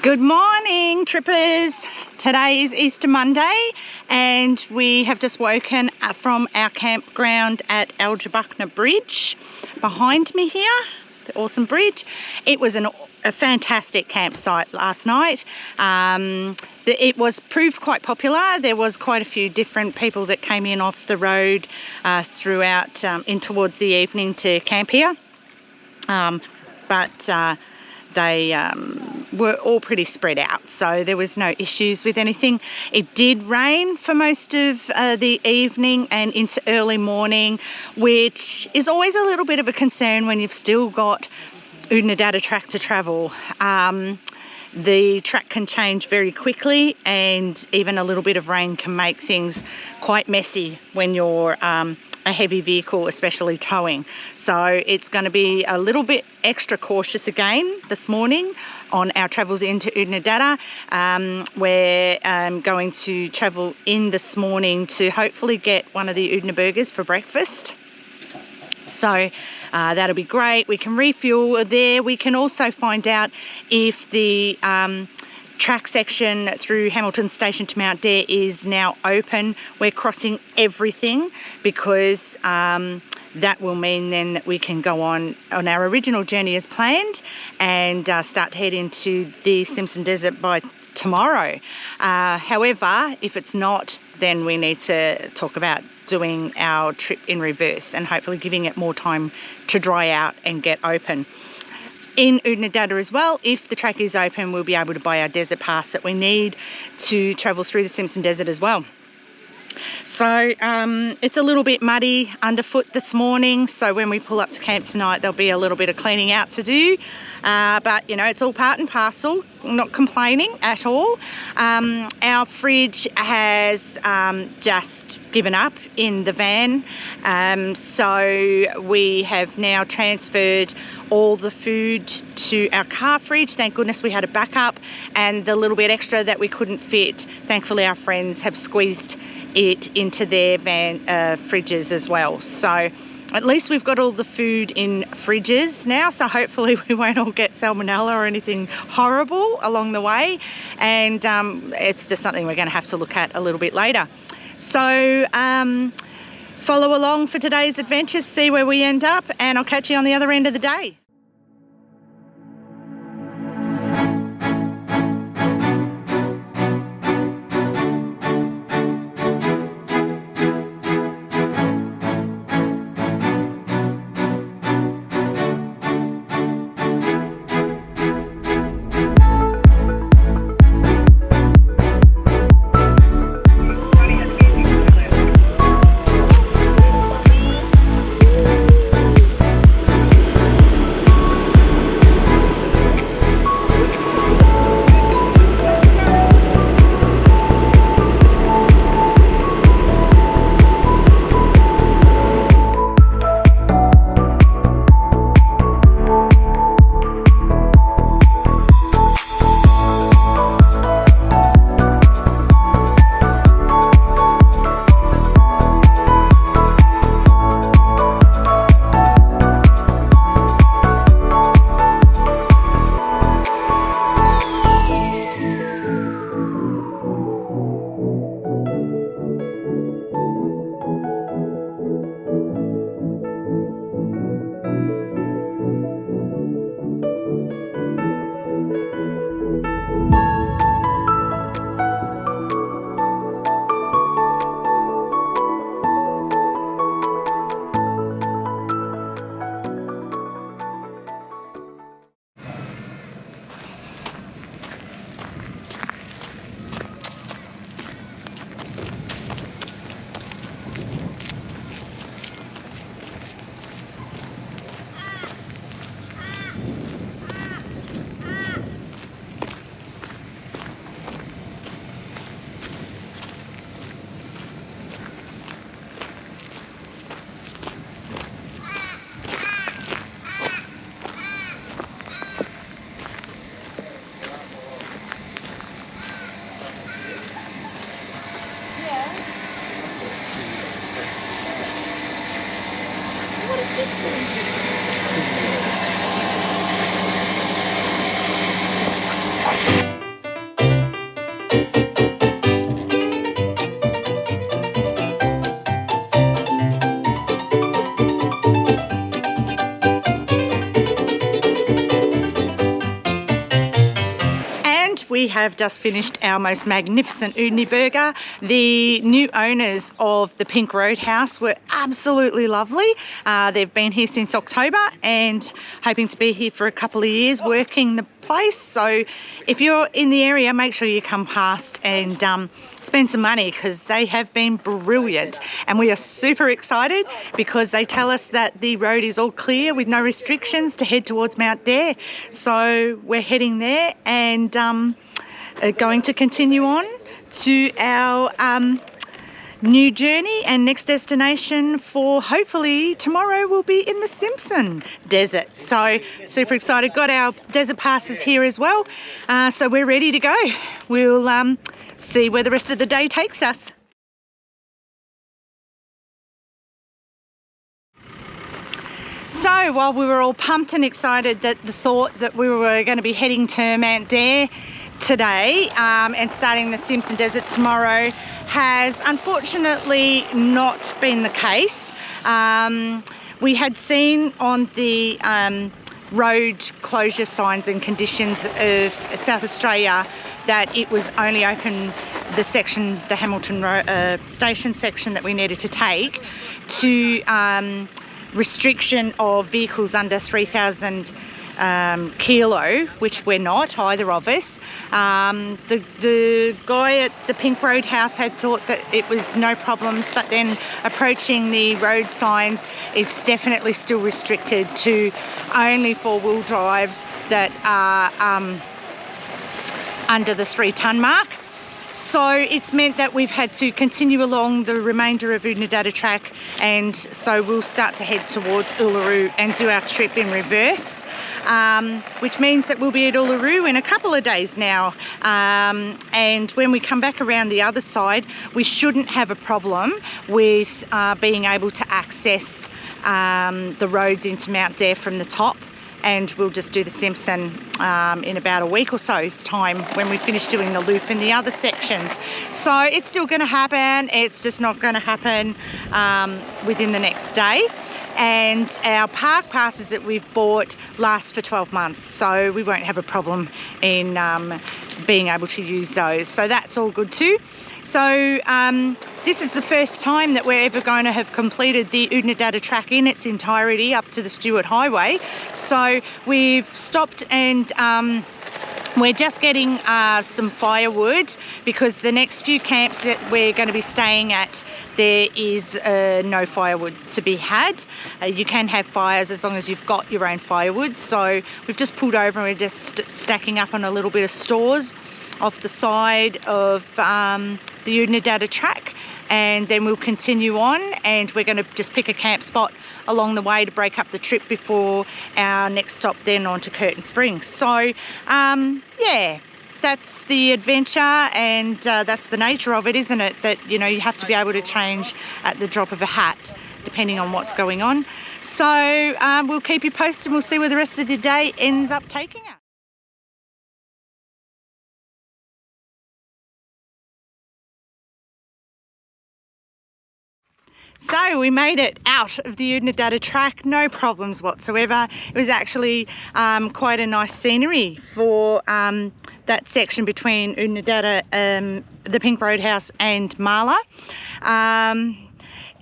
Good morning, trippers. Today is Easter Monday and we have just woken up from our campground at Algebuckina Bridge behind me here, the awesome bridge. It was a fantastic campsite last night. It was proved quite popular. There was quite a few different people that came in off the road throughout in towards the evening to camp here. They were all pretty spread out, so there was no issues with anything. It did rain for most of the evening and into early morning, which is always a little bit of a concern when you've still got Oodnadatta track to travel. The track can change very quickly, and even a little bit of rain can make things quite messy when you're a heavy vehicle, especially towing. So it's going to be a little bit extra cautious again this morning on our travels into Oodnadatta. We're going to travel in this morning to hopefully get one of the Oodna burgers for breakfast. So that'll be great. We can refuel there. We can also find out if the track section through Hamilton Station to Mount Dare is now open. We're crossing everything because that will mean then that we can go on our original journey as planned and start to head into the Simpson Desert by tomorrow. However, if it's not, then we need to talk about doing our trip in reverse and hopefully giving it more time to dry out and get open. In Oodnadatta as well, if the track is open, we'll be able to buy our desert pass that we need to travel through the Simpson Desert as well. So it's a little bit muddy underfoot this morning, so when we pull up to camp tonight there'll be a little bit of cleaning out to do, but you know, it's all part and parcel. I'm not complaining at all. Our fridge has just given up in the van, so we have now transferred all the food to our car fridge. Thank goodness we had a backup, and the little bit extra that we couldn't fit, thankfully our friends have squeezed it into their van fridges as well. So at least we've got all the food in fridges now, so hopefully we won't all get salmonella or anything horrible along the way, and it's just something we're going to have to look at a little bit later. So follow along for today's adventures, see where we end up, and I'll catch you on the other end of the day. we have just finished our most magnificent Oodney burger. The new owners of the Pink Roadhouse were absolutely lovely. They've been here since October and hoping to be here for a couple of years working the place. So if you're in the area, make sure you come past and spend some money, because they have been brilliant. And we are super excited because they tell us that the road is all clear with no restrictions to head towards Mount Dare. So we're heading there and going to continue on to our new journey, and next destination for hopefully tomorrow will be in the Simpson Desert. So super excited. Got our desert passes here as well, so we're ready to go. We'll see where the rest of the day takes us. So while we were all pumped and excited that the thought that we were going to be heading to Mount Dare today and starting the Simpson Desert tomorrow has unfortunately not been the case. We had seen on the road closure signs and conditions of South Australia that it was only open the section, the Hamilton station section that we needed to take, to restriction of vehicles under 3,000 kilo, which we're not, either of us. The guy at the Pink Roadhouse had thought that it was no problems, but then approaching the road signs, it's definitely still restricted to only four-wheel drives that are under the 3-tonne mark. So it's meant that we've had to continue along the remainder of Oodnadatta track, and so we'll start to head towards Uluru and do our trip in reverse, which means that we'll be at Uluru in a couple of days now, and when we come back around the other side, we shouldn't have a problem with being able to access the roads into Mount Dare from the top. And we'll just do the Simpson in about a week or so's time when we finish doing the loop in the other sections. So it's still going to happen, it's just not going to happen within the next day. And our park passes that we've bought last for 12 months, so we won't have a problem in being able to use those. So that's all good too. So this is the first time that we're ever going to have completed the Oodnadatta track in its entirety up to the Stewart Highway. So we've stopped and we're just getting some firewood, because the next few camps that we're going to be staying at, there is no firewood to be had. You can have fires as long as you've got your own firewood. So we've just pulled over and we're just stacking up on a little bit of stores off the side of the Oodnadatta track, and then we'll continue on, and we're going to just pick a camp spot along the way to break up the trip before our next stop then on to Curtin Springs. So yeah, that's the adventure, and that's the nature of it, isn't it? That, you know, you have to be able to change at the drop of a hat depending on what's going on. So we'll keep you posted and we'll see where the rest of the day ends up taking us. So we made it out of the Oodnadatta track, no problems whatsoever. It was actually quite a nice scenery for that section between Oodnadatta, the Pink Roadhouse and Marla.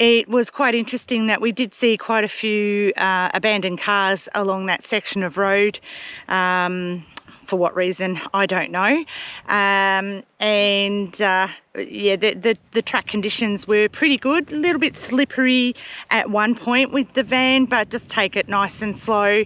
It was quite interesting that we did see quite a few abandoned cars along that section of road. For what reason, I don't know. Yeah, the track conditions were pretty good. A little bit slippery at one point with the van, but just take it nice and slow.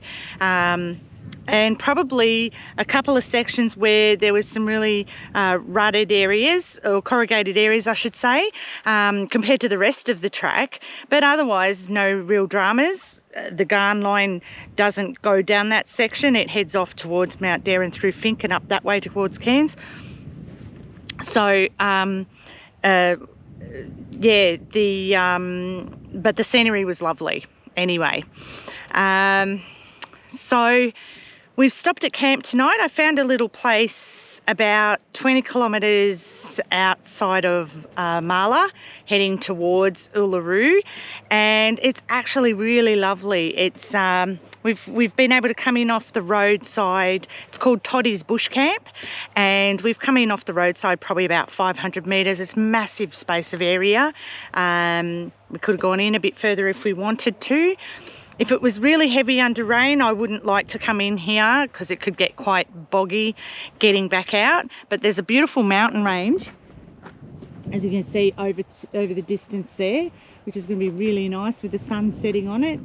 And probably a couple of sections where there was some really rutted areas, or corrugated areas I should say, compared to the rest of the track, but otherwise no real dramas. The Garn line doesn't go down that section, it heads off towards Mount Dare and through Fink and up that way towards Cairns. So yeah, but the scenery was lovely anyway. So we've stopped at camp tonight. I found a little place about 20 kilometres outside of Marla, heading towards Uluru, and it's actually really lovely. It's We've been able to come in off the roadside. It's called Toddy's Bush Camp, and we've come in off the roadside probably about 500 metres. It's massive space of area. We could have gone in a bit further if we wanted to. If it was really heavy under rain, I wouldn't like to come in here because it could get quite boggy getting back out. But there's a beautiful mountain range, as you can see over the distance there, which is going to be really nice with the sun setting on it.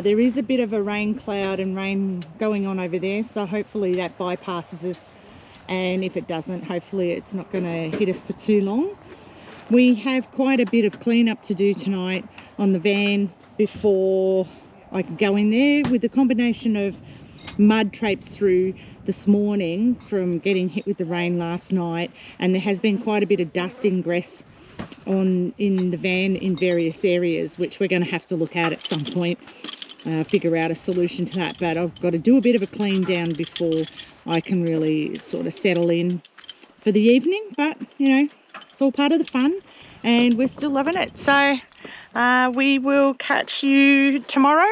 There is a bit of a rain cloud and rain going on over there, so hopefully that bypasses us, and if it doesn't, hopefully it's not going to hit us for too long. We have quite a bit of cleanup to do tonight on the van before I can go in there, with the combination of mud traipsed through this morning from getting hit with the rain last night, and there has been quite a bit of dust ingress in the van in various areas, which we're going to have to look at some point, figure out a solution to that. But I've got to do a bit of a clean down before I can really sort of settle in for the evening. But you know, it's all part of the fun, and we're still loving it. So we will catch you tomorrow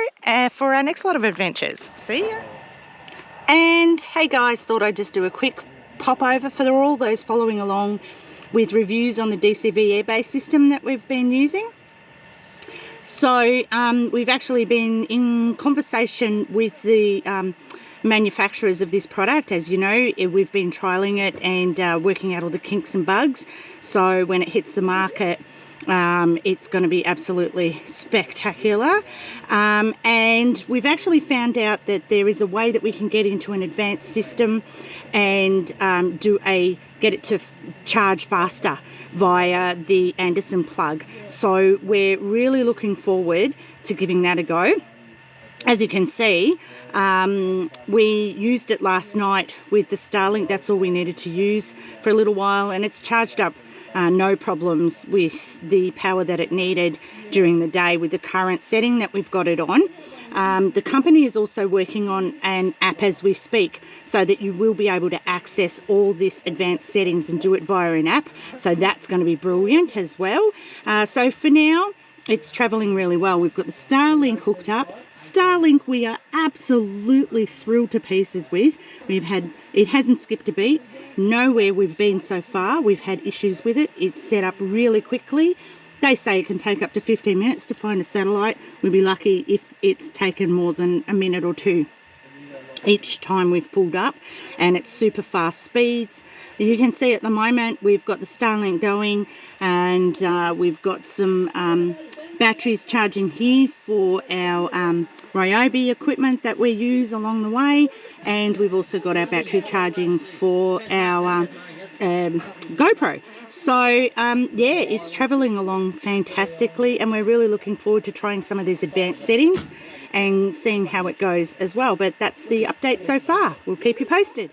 for our next lot of adventures. See ya. And hey guys, thought I'd just do a quick pop over for all those following along with reviews on the DCV Airbase system that we've been using. So we've actually been in conversation with the manufacturers of this product. As you know, we've been trialing it and working out all the kinks and bugs. So when it hits the market, it's going to be absolutely spectacular. And we've actually found out that there is a way that we can get into an advanced system and get it to charge faster via the Anderson plug. So we're really looking forward to giving that a go. As you can see, we used it last night with the Starlink. That's all we needed to use for a little while, and it's charged up no problems with the power that it needed during the day with the current setting that we've got it on. The company is also working on an app as we speak, so that you will be able to access all this advanced settings and do it via an app. So that's going to be brilliant as well. So for now, it's travelling really well. We've got the Starlink hooked up. Starlink we are absolutely thrilled to pieces with. It hasn't skipped a beat. Nowhere we've been so far we've had issues with it. It's set up really quickly. They say it can take up to 15 minutes to find a satellite. We'd be lucky if it's taken more than a minute or two each time we've pulled up, and it's super fast speeds. You can see at the moment we've got the Starlink going, and we've got some batteries charging here for our Ryobi equipment that we use along the way, and we've also got our battery charging for our GoPro. So yeah, it's travelling along fantastically, and we're really looking forward to trying some of these advanced settings and seeing how it goes as well. But that's the update so far. We'll keep you posted.